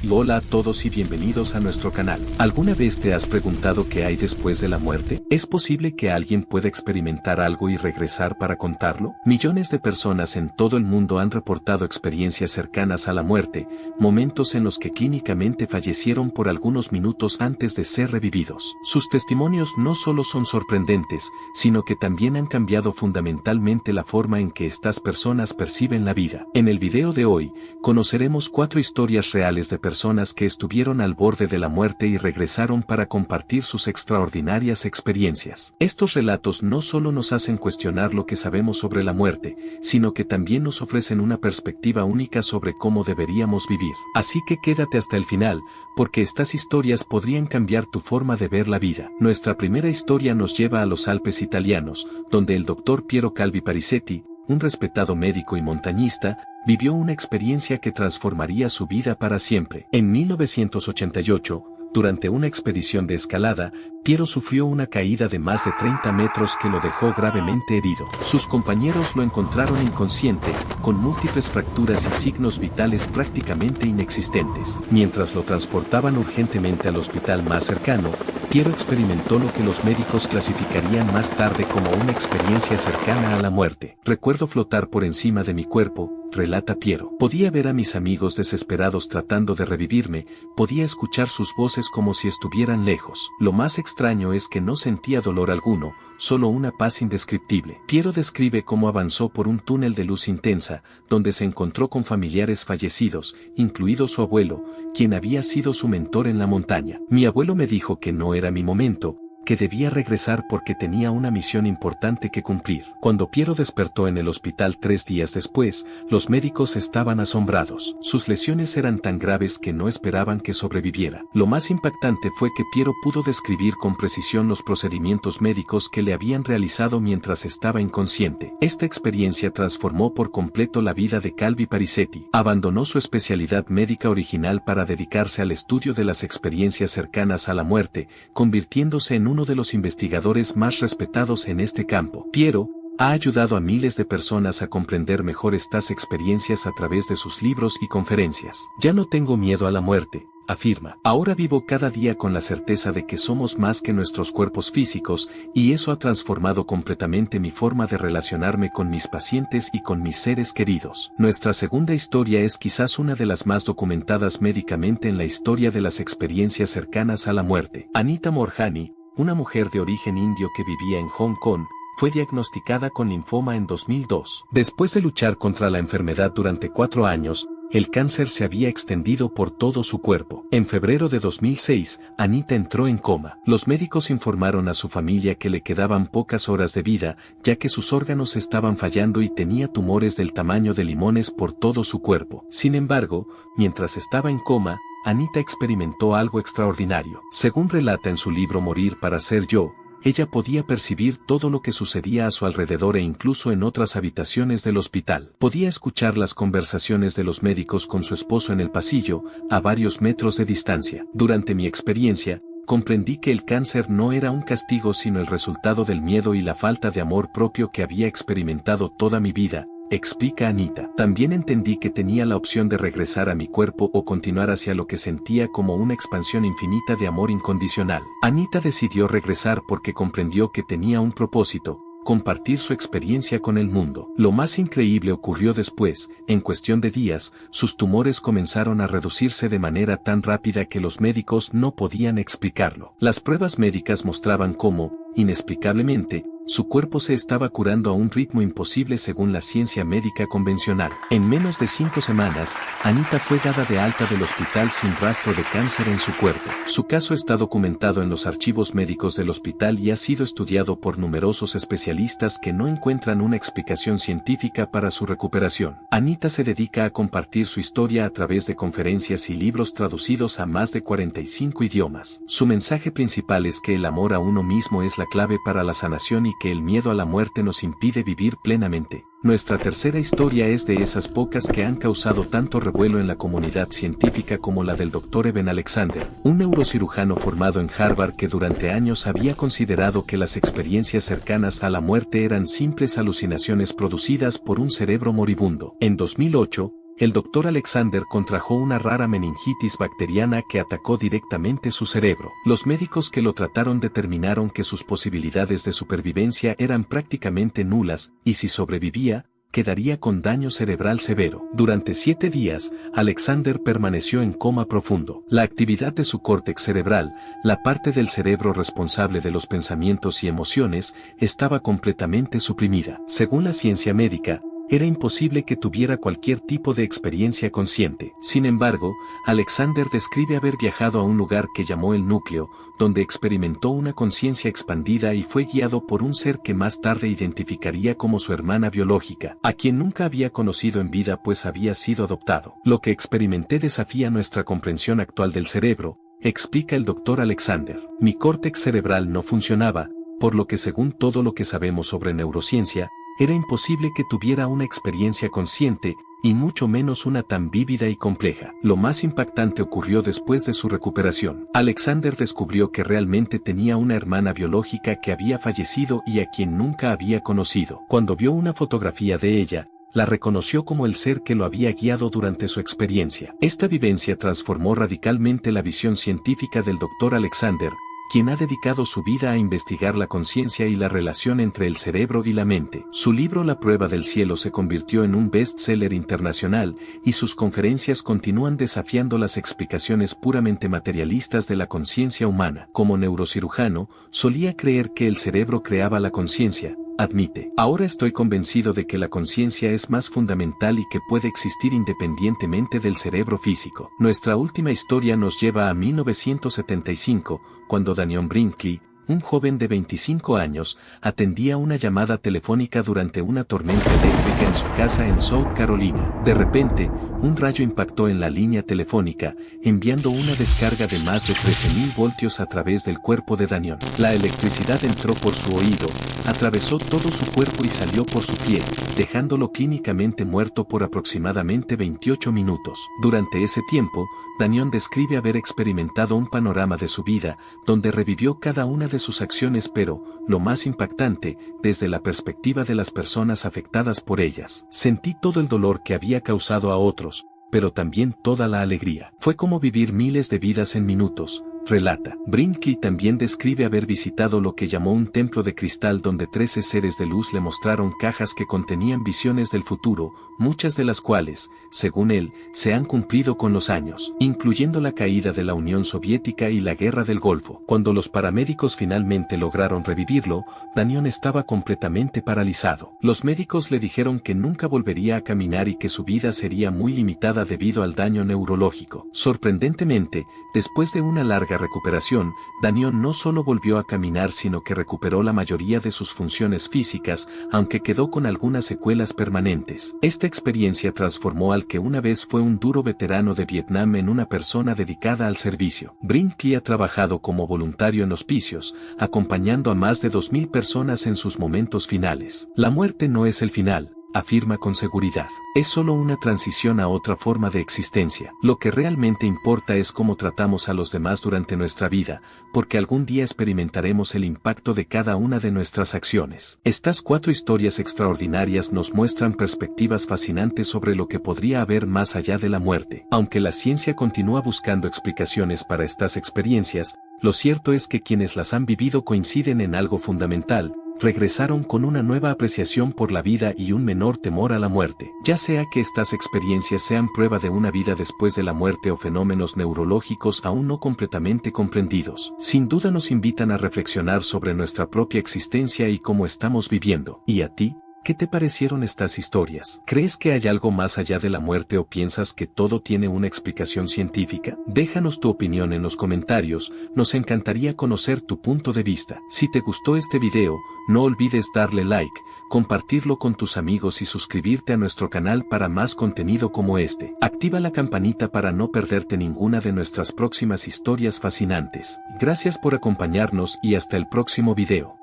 Hola a todos y bienvenidos a nuestro canal. ¿Alguna vez te has preguntado qué hay después de la muerte? ¿Es posible que alguien pueda experimentar algo y regresar para contarlo? Millones de personas en todo el mundo han reportado experiencias cercanas a la muerte, momentos en los que clínicamente fallecieron por algunos minutos antes de ser revividos. Sus testimonios no solo son sorprendentes, sino que también han cambiado fundamentalmente la forma en que estas personas perciben la vida. En el video de hoy, conoceremos 4 historias reales de personas que estuvieron al borde de la muerte y regresaron para compartir sus extraordinarias experiencias. Estos relatos no solo nos hacen cuestionar lo que sabemos sobre la muerte, sino que también nos ofrecen una perspectiva única sobre cómo deberíamos vivir. Así que quédate hasta el final, porque estas historias podrían cambiar tu forma de ver la vida. Nuestra primera historia nos lleva a los Alpes italianos, donde el doctor Piero Calvi Parisetti, un respetado médico y montañista, vivió una experiencia que transformaría su vida para siempre. En 1988, durante una expedición de escalada, Piero sufrió una caída de más de 30 metros que lo dejó gravemente herido. Sus compañeros lo encontraron inconsciente, con múltiples fracturas y signos vitales prácticamente inexistentes. Mientras lo transportaban urgentemente al hospital más cercano, Piero experimentó lo que los médicos clasificarían más tarde como una experiencia cercana a la muerte. Recuerdo flotar por encima de mi cuerpo, relata Piero. Podía ver a mis amigos desesperados tratando de revivirme, podía escuchar sus voces como si estuvieran lejos. Lo más extraño es que no sentía dolor alguno, solo una paz indescriptible. Piero describe cómo avanzó por un túnel de luz intensa, donde se encontró con familiares fallecidos, incluido su abuelo, quien había sido su mentor en la montaña. Mi abuelo me dijo que no era mi momento, que debía regresar porque tenía una misión importante que cumplir. Cuando Piero despertó en el hospital 3 días después, los médicos estaban asombrados. Sus lesiones eran tan graves que no esperaban que sobreviviera. Lo más impactante fue que Piero pudo describir con precisión los procedimientos médicos que le habían realizado mientras estaba inconsciente. Esta experiencia transformó por completo la vida de Calvi Parisetti. Abandonó su especialidad médica original para dedicarse al estudio de las experiencias cercanas a la muerte, convirtiéndose en uno de los investigadores más respetados en este campo. Piero ha ayudado a miles de personas a comprender mejor estas experiencias a través de sus libros y conferencias. Ya no tengo miedo a la muerte, afirma. Ahora vivo cada día con la certeza de que somos más que nuestros cuerpos físicos, y eso ha transformado completamente mi forma de relacionarme con mis pacientes y con mis seres queridos. Nuestra segunda historia es quizás una de las más documentadas médicamente en la historia de las experiencias cercanas a la muerte. Anita Moorjani, una mujer de origen indio que vivía en Hong Kong, fue diagnosticada con linfoma en 2002. Después de luchar contra la enfermedad durante 4 años, el cáncer se había extendido por todo su cuerpo. En febrero de 2006, Anita entró en coma. Los médicos informaron a su familia que le quedaban pocas horas de vida, ya que sus órganos estaban fallando y tenía tumores del tamaño de limones por todo su cuerpo. Sin embargo, mientras estaba en coma, Anita experimentó algo extraordinario. Según relata en su libro Morir para ser yo, ella podía percibir todo lo que sucedía a su alrededor e incluso en otras habitaciones del hospital. Podía escuchar las conversaciones de los médicos con su esposo en el pasillo, a varios metros de distancia. Durante mi experiencia, comprendí que el cáncer no era un castigo sino el resultado del miedo y la falta de amor propio que había experimentado toda mi vida, explica Anita. También entendí que tenía la opción de regresar a mi cuerpo o continuar hacia lo que sentía como una expansión infinita de amor incondicional. Anita decidió regresar porque comprendió que tenía un propósito: compartir su experiencia con el mundo. Lo más increíble ocurrió después. En cuestión de días, sus tumores comenzaron a reducirse de manera tan rápida que los médicos no podían explicarlo. Las pruebas médicas mostraban cómo, inexplicablemente, su cuerpo se estaba curando a un ritmo imposible según la ciencia médica convencional. En menos de 5 semanas, Anita fue dada de alta del hospital sin rastro de cáncer en su cuerpo. Su caso está documentado en los archivos médicos del hospital y ha sido estudiado por numerosos especialistas que no encuentran una explicación científica para su recuperación. Anita se dedica a compartir su historia a través de conferencias y libros traducidos a más de 45 idiomas. Su mensaje principal es que el amor a uno mismo es la clave para la sanación y que el miedo a la muerte nos impide vivir plenamente. Nuestra tercera historia es de esas pocas que han causado tanto revuelo en la comunidad científica como la del Dr. Eben Alexander, un neurocirujano formado en Harvard que durante años había considerado que las experiencias cercanas a la muerte eran simples alucinaciones producidas por un cerebro moribundo. En 2008, el doctor Alexander contrajo una rara meningitis bacteriana que atacó directamente su cerebro. Los médicos que lo trataron determinaron que sus posibilidades de supervivencia eran prácticamente nulas, y si sobrevivía, quedaría con daño cerebral severo. Durante 7 días, Alexander permaneció en coma profundo. La actividad de su córtex cerebral, la parte del cerebro responsable de los pensamientos y emociones, estaba completamente suprimida. Según la ciencia médica, era imposible que tuviera cualquier tipo de experiencia consciente. Sin embargo, Alexander describe haber viajado a un lugar que llamó el núcleo, donde experimentó una conciencia expandida y fue guiado por un ser que más tarde identificaría como su hermana biológica, a quien nunca había conocido en vida pues había sido adoptado. Lo que experimenté desafía nuestra comprensión actual del cerebro, explica el doctor Alexander. Mi córtex cerebral no funcionaba, por lo que según todo lo que sabemos sobre neurociencia, era imposible que tuviera una experiencia consciente, y mucho menos una tan vívida y compleja. Lo más impactante ocurrió después de su recuperación. Alexander descubrió que realmente tenía una hermana biológica que había fallecido y a quien nunca había conocido. Cuando vio una fotografía de ella, la reconoció como el ser que lo había guiado durante su experiencia. Esta vivencia transformó radicalmente la visión científica del Dr. Alexander, quien ha dedicado su vida a investigar la conciencia y la relación entre el cerebro y la mente. Su libro La prueba del cielo se convirtió en un bestseller internacional, y sus conferencias continúan desafiando las explicaciones puramente materialistas de la conciencia humana. Como neurocirujano, solía creer que el cerebro creaba la conciencia, admite. Ahora estoy convencido de que la conciencia es más fundamental y que puede existir independientemente del cerebro físico. Nuestra última historia nos lleva a 1975, cuando Daniel Brinkley, un joven de 25 años, atendía una llamada telefónica durante una tormenta eléctrica en su casa en South Carolina. De repente, un rayo impactó en la línea telefónica, enviando una descarga de más de 13.000 voltios a través del cuerpo de Daniel. La electricidad entró por su oído, atravesó todo su cuerpo y salió por su piel, dejándolo clínicamente muerto por aproximadamente 28 minutos. Durante ese tiempo, Daniel describe haber experimentado un panorama de su vida, donde revivió cada una de sus acciones, pero, lo más impactante, desde la perspectiva de las personas afectadas por ellas. Sentí todo el dolor que había causado a otros, pero también toda la alegría. Fue como vivir miles de vidas en minutos, relata. Brinkley también describe haber visitado lo que llamó un templo de cristal donde 13 seres de luz le mostraron cajas que contenían visiones del futuro, muchas de las cuales, según él, se han cumplido con los años, incluyendo la caída de la Unión Soviética y la Guerra del Golfo. Cuando los paramédicos finalmente lograron revivirlo, Daniel estaba completamente paralizado. Los médicos le dijeron que nunca volvería a caminar y que su vida sería muy limitada debido al daño neurológico. Sorprendentemente, después de una larga recuperación, Daniel no solo volvió a caminar sino que recuperó la mayoría de sus funciones físicas, aunque quedó con algunas secuelas permanentes. Esta experiencia transformó al que una vez fue un duro veterano de Vietnam en una persona dedicada al servicio. Brinkley ha trabajado como voluntario en hospicios, acompañando a más de 2.000 personas en sus momentos finales. La muerte no es el final, afirma con seguridad. Es solo una transición a otra forma de existencia. Lo que realmente importa es cómo tratamos a los demás durante nuestra vida, porque algún día experimentaremos el impacto de cada una de nuestras acciones. Estas 4 historias extraordinarias nos muestran perspectivas fascinantes sobre lo que podría haber más allá de la muerte. Aunque la ciencia continúa buscando explicaciones para estas experiencias, lo cierto es que quienes las han vivido coinciden en algo fundamental: regresaron con una nueva apreciación por la vida y un menor temor a la muerte. Ya sea que estas experiencias sean prueba de una vida después de la muerte o fenómenos neurológicos aún no completamente comprendidos, sin duda nos invitan a reflexionar sobre nuestra propia existencia y cómo estamos viviendo. ¿Y a ti? ¿Qué te parecieron estas historias? ¿Crees que hay algo más allá de la muerte o piensas que todo tiene una explicación científica? Déjanos tu opinión en los comentarios, nos encantaría conocer tu punto de vista. Si te gustó este video, no olvides darle like, compartirlo con tus amigos y suscribirte a nuestro canal para más contenido como este. Activa la campanita para no perderte ninguna de nuestras próximas historias fascinantes. Gracias por acompañarnos y hasta el próximo video.